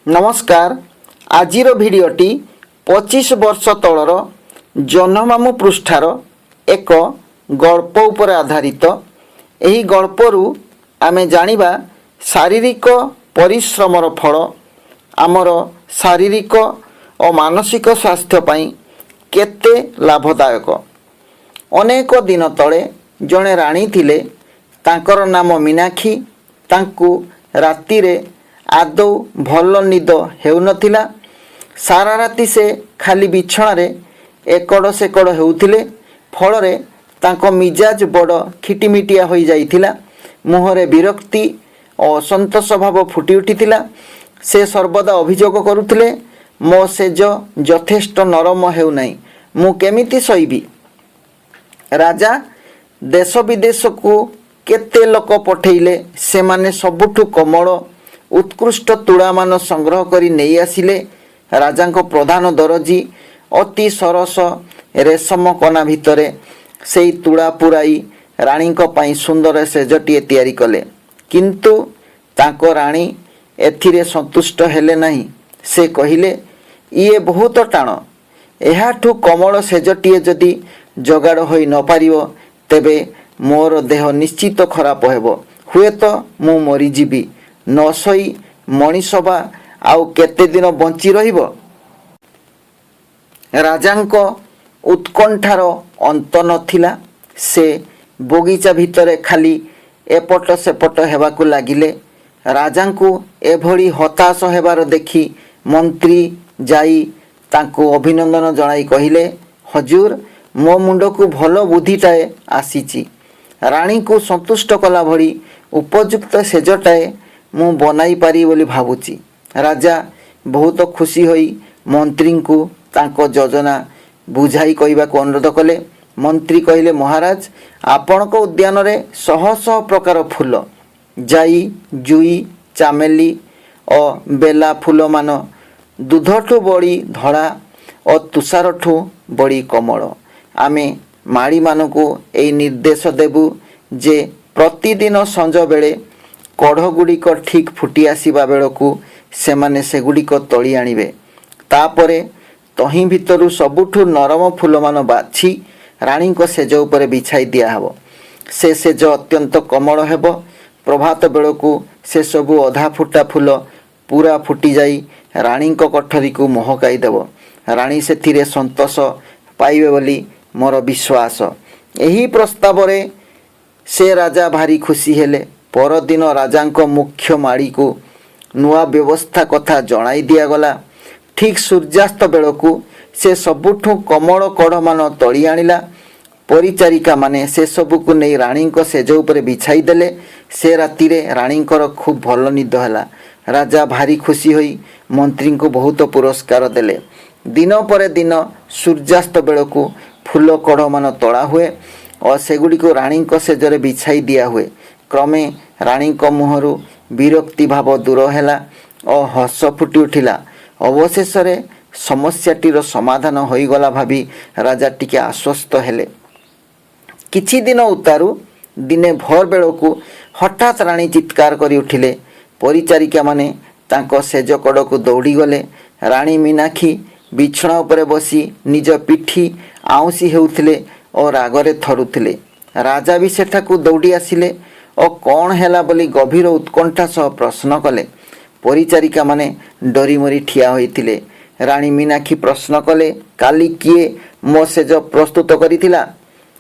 नमस्कार। आजिर भिडियोटी 25 वर्ष तलर जह्नमामु पृष्ठार एक गल्प उपर आधारित। एही गल्परू आमे जानिबा शारीरिक परिश्रमर फल आमर शारीरिक और मानसिक स्वास्थ्य पई केते लाभदायक। अनेक दिन तले जड़े राणी थिले, तांकर नाम मीनाक्षी। तांकु राति रे आदौ भल निद हेउनथिला। सारा राति से खाली बिछणारे एकड़ सेकड़ हेउथिले। फलरे तांको मिजाज बड़ खिटिमिटिया होई जाइथिला। मुहरे विरक्ति और असंतोष भाव फुटी उठिथिला। से सर्वदा अभियोग करुथिले, मो सेज यथेष्ट नरम हेउ नाही, मु केमिति सहिबी। राजा देश विदेश को केते लोक पठेइले। से माने सबुठु कोमल उत्कृष्ट तुड़ा मान संग्रह करी नहीं आसिले। राजांको प्रधान दरजी अति सरस रेशम कना भितरे सेई तुड़ा पुराई राणीको पाई सुंदर सेजटिए तैयारी कले। किंतु तांको राणी एथिरे संतुष्ट हेले नहीं। से कहिले, इए बहुत टाण, एहाठु कोमल सेजटिए जदि जोगाड़ होई न पारिबो तेबे मोर देह निश्चित खराब हेबो। हुए तो मु मरीजिबी, न सही मनीषबा आउ केते दिन बंची रहिबो। राजांको उत्कंठार अंत नथिला। से बगीचा भितरे खाली एपट सेपट हेबाकु लागिले। राजांकु एभली हताश हेबार देखि मंत्री जाई तांकु अभिनंदन जणाई कहिले, हजूर मो मुंडकु भल बुद्धिटाए आसीची। राणी को संतुष्ट कला भली उपयुक्त सेजटाए मु बनाई पारी बोली भावुची। राजा बहुत खुशी होई मंत्री को तांको योजना बुझाई कहवा को अनुरोध कले। मंत्री कहले, महाराज आपण को उद्यान रे शह शह प्रकार फूल, जाई जुई चामेली और बेला फूल मान दूधठू बड़ी धड़ा और तुषारठू बड़ी कोमल। आमे माड़ी मानकु एई निर्देश देबु जे प्रतिदिन संज बेले कढ़ गुड़िक ठीक फुटी आसवा बेलू से माने सेगुड़िक तोली आनिबे। तापरे तही भितरु सबुठु नरम फूल मान बाछि राणी को सेज उपरे बिछाई दिया हबो। से सेज अत्यंत कोमल हेबो। प्रभात बेलू से सबु अधा फुटा फूल पूरा फुटी जाई राणी को कठरी को महकाई देबो। राणी सेथिरे संतोष पाइबे बोली मोर विश्वास। एही प्रस्ताव रे से राजा भारी खुशी हेले। परदिन राजांको मुख्य माड़ी को नुआ व्यवस्था कथा जणाई दिया गला। ठीक सूर्यास्त बेलू से सबुठु कोमल कढ़ मान तोली आनिला। परिचारिका माने से सबु को नहीं राणी को सेज उपरे बिछाई देले। से राति रे राणींकर खूब भल निद हैला। राजा भारी खुशी होई मंत्री को बहुत पुरस्कार देले। दिन पर दिन सूर्यास्त बेलू फूल कढ़ मान तोड़ा हुए और सेगुड़ी को राणी को सेजरे बिछाई दिया हुए। क्रमे राणी को मुहरु विरक्ति भाव दूर हैला और हस फुटी उठिला। अवशेष रे समस्याटीर समाधान होई गला भाभी राजा टिके आश्वस्त हेले। किछि दिन उतारू दिने भोर बेलू हठात राणी चित्कार करी उठिले। परिचारिका माने तांको सेज कड़ को दौड़ी गले। राणी मीनाक्षी बिछଣା उपरे बसी निज पिठी आउसी हेउथिले और रागरे थरुथिले। राजा भी सेठाकू दौड़ी आसिले और कौन हैला बोली गभीर उत्कंठा सह प्रश्न कले। परिचारिका माने डरी मरी ठिया होइथिले। राणी मीनाक्षी प्रश्न कले, काली किए मो सेज प्रस्तुत करिथिला?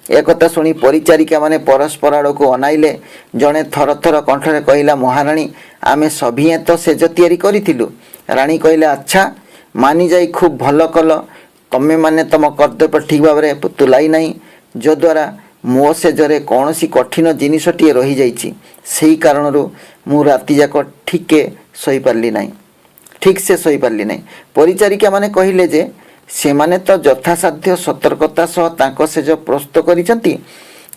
एकथा शुणी परिचारिका माने परस्पर आड़ को अनाइले। जड़े थर थर कंठरे कहला, महाराणी आमे सभिए तो सेज तैयारी करिथिलु। राणी कहले, अच्छा मानी जाई खूब भल कल। तमे माने तम कर्तव्य ठीक भाव में तुलाई नहीं, जद्वारा मो सेजरे कौन सी कठिन जिनिसटी रही जाइछि। सेही कारणरू मु राति जाक ठीके सही पारली नहीं, ठीक से सही पारली नहीं। परिचारिका माने कहिले जे से माने तो यथासाध्य सतर्कता सह तांको सेज प्रस्तुत करिसंती,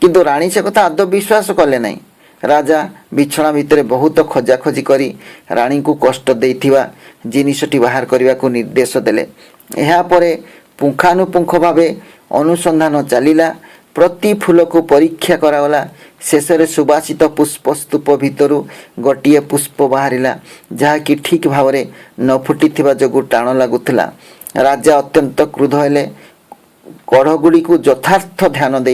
किंतु राणी से कथा आदौ विश्वास कले नहीं। राजा बिछଣା भितरे बहुत खोजाखोजी करी राणी को कष्ट देइथिबा जिनिसटी बाहर करने को निर्देश देले। एहा परे पुंखानुपुंख भावे अनुसंधान चलिला। प्रति फूल को परीक्षा करागला। शेषरे सुबासित पुष्पस्तूप भितर गोटे पुष्प बाहरिला जहाँकि ठीक भाव न फुटी जो टाण लगुला। राजा अत्यंत क्रुद्ध हेले। कढ़गुड़ी को यथार्थ ध्यान दे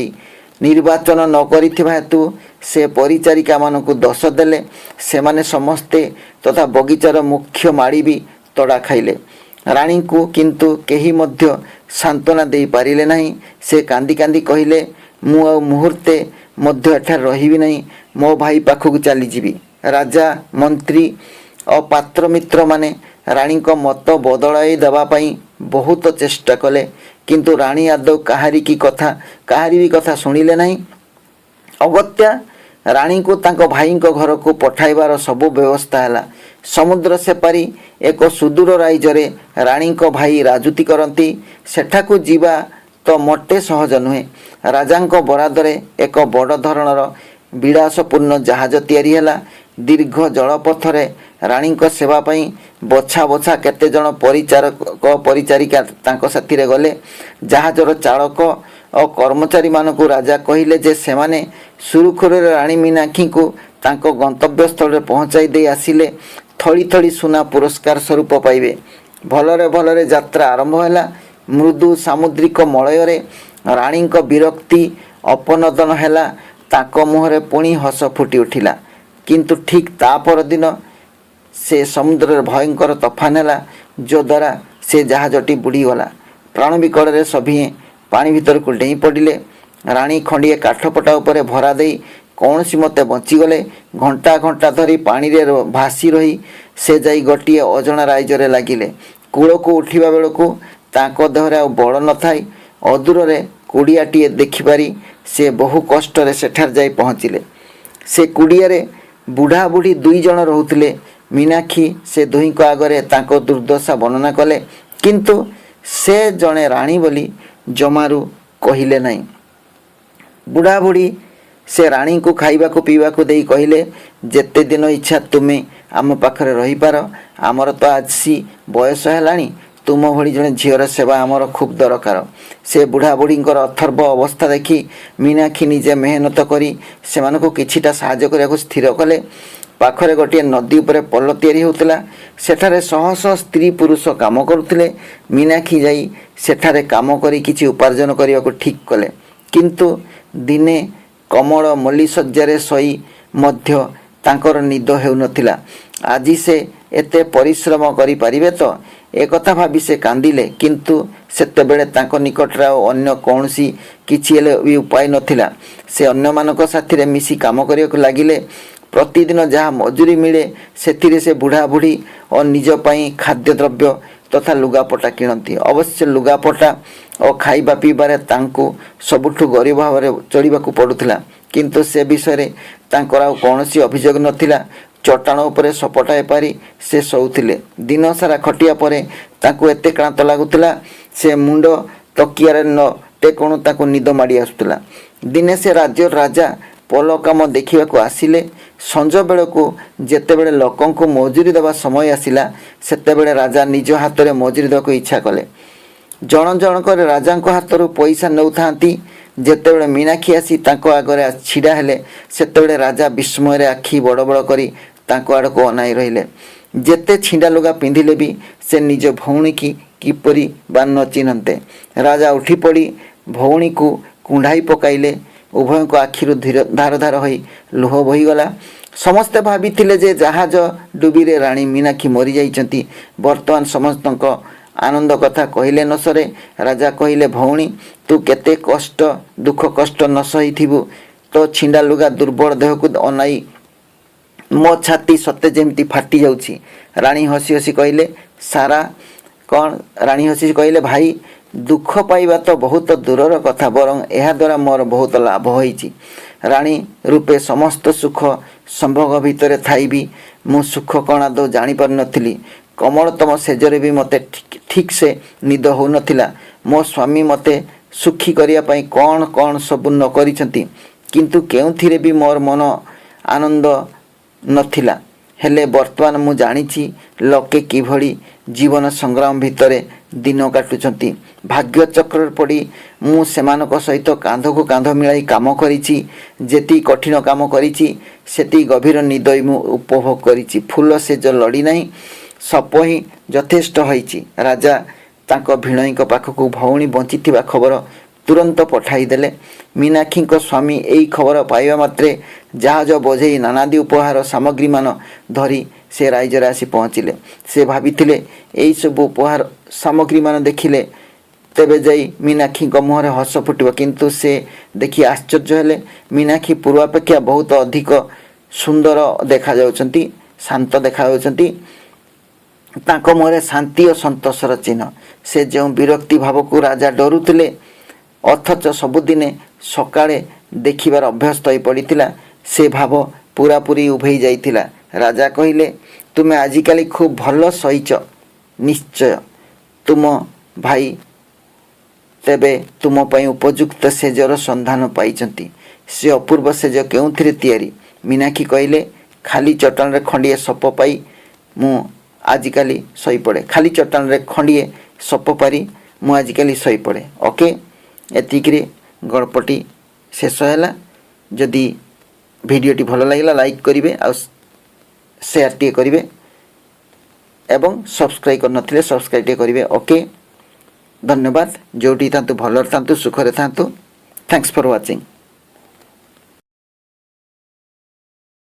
निर्वाचन न करिथिबा हेतु से परिचारिका मानकु दोष देले। सेमाने समस्ते तथा बगीचार मुख्य माड़ी भी तड़ा खाइले। रानी को किंतु केही मध्य सांत्वना दे पारिले नहीं। से कांदी कांदी कहिले मु आ मुहूर्ते मध्य एठार रहिबि नहीं, मो भाई पाखक चली जीवी। राजा मंत्री और पात्र मित्र माने रानी को मत बदलाई देवा पई बहुत चेष्टा कले, किंतु रानी आदौ कहारी की कथा कहारी भी कथा शुणिले नहीं। अगत्या रानी को तांको भाई को घर को पठाइबार सबु व्यवस्था है। समुद्र सेपारी एक सुदूर राज्य रानी को भाई राजुती करती। सेठाकू जीवा तो मोटे सहज नुहे। राजा बरादरे एक बड़ धरणर विलासपूर्ण जहाज तैयारी हैला। दीर्घ जलपथरे रानी को सेवा पई बछा बछा केते जन परिचारक परिचारिका तांको साथी रे गले। जहाजर चालक और कर्मचारी मानकु राजा कहिले जे सेमाने सुरुखुरुरे रानी मीनाक्षी को तांको गंतव्य स्थल रे पहुंचाई दे आसिले थड़ी थड़ी सुना पुरस्कार स्वरूप पाइबे। भलरे भलरे यात्रा आरंभ हैला। मृदु सामुद्रिक मलय रानी को विरक्ति अपनदन हैला। ताको मुहरे पुणी हस फुटी उठिला। किंतु ठीक ता पर दिन से समुद्र भयंकर तफान है जो द्वारा से जहाजटी बुड़ी गला। प्राण विकल सभी पानी भीतर को डेई पड़े। रानी खंडिए काठपटा उपर भरा दे कौन सी मते बचीगले। घंटा घंटा धरी पानी रे भासी रही से जाई गोटे अजणा राज्य लगिले। कूल को उठिबा बेलू ताको देहरे आ बल न थाई। अदूर रे कुड़ियाटीए देखिपारी से बहु कष्ट सेठार जाई पहुँचिले। से कुड़िया बुढ़ा बुढ़ी दुई जन रोहुतिले। मीनाक्षी से दुही को आगरे तांको दुर्दशा वर्णना कले, किंतु से जड़े रानी बोली जमारू कहिले नहीं। बुढ़ा बुढ़ी से रानी को खाइबा को पीवा को देई कहिले जेते दिन इच्छा तुमे आम पाखरे रही पार। आमर तो आसी बयस है, तुम भली जड़े झीर सेवा आमर खूब दरकार। से बुढ़ा बुढ़ी अथर्व अवस्था देखी मीनाक्षी निजे मेहनत करी सेमानकु किछिटा साहाय्य करिया स्थिर कले। पाखरे गोटे नदी उपरे पल तैयारी होउतिला। सेठारे शह शह स्त्री पुरुष काम करुथिले। मीनाक्षी जाई सेठारे काम करी किछि उपार्जन करिया को ठीक कले, किंतु दिने कमल मल्ली सज्जारे सई मध्य तांकर निद हेउ नथिला। आज से एते परिश्रम करि पारिबे तो एक कथा भाबी से कांदिले, किंतु सेतेबेले तांको निकटरे अन्य कौनसी किछि हेले भी उपाय नथिला। से अन्य मानक साथी मिसी काम करिया लागिले। प्रतिदिन जहाँ मजूरी मिले सेथिरे से बुढ़ा बुढ़ी और निज पई खाद्य द्रव्य तथा लुगापटा किणती। अवश्य लुगापटा और खाइबा पीबारे तांको सबुठु गरीब भाव में चलिबाकू पड़ुथिला, किंतु से विषय तांकर आ कौनसी अभियोग नथिला। चट्टाण उपरे सपटाए पारी से शोउथिले। दिन सारा खटिया परे तांको एते क्लांत लागुथिला से मुंड तकियारे न टेकोणु तांको निद माड़ी आसुथिला। दिने से राज्य राजा पल काम देखा आसिले। संज बेलू जेतेबेले लोकों को मजूरी देवा समय आसिला सेतेबेले राजा निज हाथ में मजूरी देवा इच्छा कले। जन जनक राजा हाथ पैसा नौ थांती। जेतेबेले मीनाक्षी आसी तांको आगरे छिड़ा हेले सेतेबेले राजा विस्मय आखि बड़ बड़ करी तांको आड़ को अनाई रहिले। जेते छिंडा लुगा पिंधिले भी से निज भौणी की किपरि बा न चिन्हते। राजा उठी पड़ी भौणी को कुंढाई पकाइले। उभय को आखिरु धार धार होई लुह बहीगला। समस्ते भाविथिले जे जहाज डुबीरे रानी मीनाक्षी मरी जाइछंती। वर्तमान समस्त आनंद कथा कहिले न सरे। राजा कहिले भौणी तू केते कष्ट दुख कष्ट न सही थिबु। तो छिंडा लुगा दुर्बल देह को अनाई मो छाती सते जेमती फाटी जाउछि। रानी हसी हसी कहिले सारा कौन। रानी हसी कहिले भाई दुख पाइबा तो बहुत दूरर कथा, बरं यह द्वारा मोर बहुत लाभ होइछि। रानी रूपे समस्त सुख संभोग भितर थाई भी मु सुख कण आदौ जानी पार नथिली। कमलतम सेजरे भी मते ठीक से निद हो नथिला। मो स्वामी मते सुखी करिया पई कौन कौन सब न करिसंती, किंतु केउथिरे भी मोर मन आनंद नथिला। हेले वर्तमान मु जानिछि लोके किभଳି जीवन संग्राम भितरे दिन काटुचंती। भाग्य चक्र पड़ी मु सेमानक सहित कांध को कांध मिलाई काम करिछि। जेती कठिन काम करिछि सेती गभीर निदय मु उपभोग करिछि। फूल से जो लड़ी नहीं सप ही यथेष्ट होइछि। राजा तांको भिणई पाखक भौणी बंचिथिबा खबर तुरंत पठाई देले। मीनाक्षी स्वामी यही खबर पाइबा मात्रे जहाज बोझे नानादी उपहार सामग्री मान धरी से राइजरे आसी पहुँचिले। से भाविथिले यही सब उपहार सामग्री मान देखिले तेबे जाई मीनाक्षी मुहरे हस फुटिब, किंतु से देखि आश्चर्य हेले। मीनाक्षी पूर्वापेक्षा बहुत अधिक सुंदर देखा जाउछंती, शांत देखा जाउछंती। तांको मुहरे शांति और संतोषर चिन्ह। से जो विरक्ति भाव को राजा डरुथिले अथच सबुदिने सकाळे देखिबार अभ्यस्त हो पड़िथिला से भाव पूरापूरी उभेई जाइथिला। राजा कहिले तुमे आजिकाली खूब भल सहीच, निश्चय तुम भाई तेबे तुम पई उपयुक्त सेजर संधान पाइचंती। से अपूर्व सेज केउथिरे तियारी? मीनाक्षी कहिले खाली चट्टान रे खंडिए सप पाई मु आजिकाली सही पड़े। खाली चट्टान रे खंडिए सप पारी मु आजिकाली सही पड़े। ओके, एतिकरे गल्पटी शेष है। जदि भिडियोटी भल लगे लाइक करेंगे आ शेयर टे करेंगे एवं सब्सक्राइब कर सब्सक्राइब टे करेंगे। ओके, धन्यवाद। जोटी था भल था सुखरे था। Thanks for watching.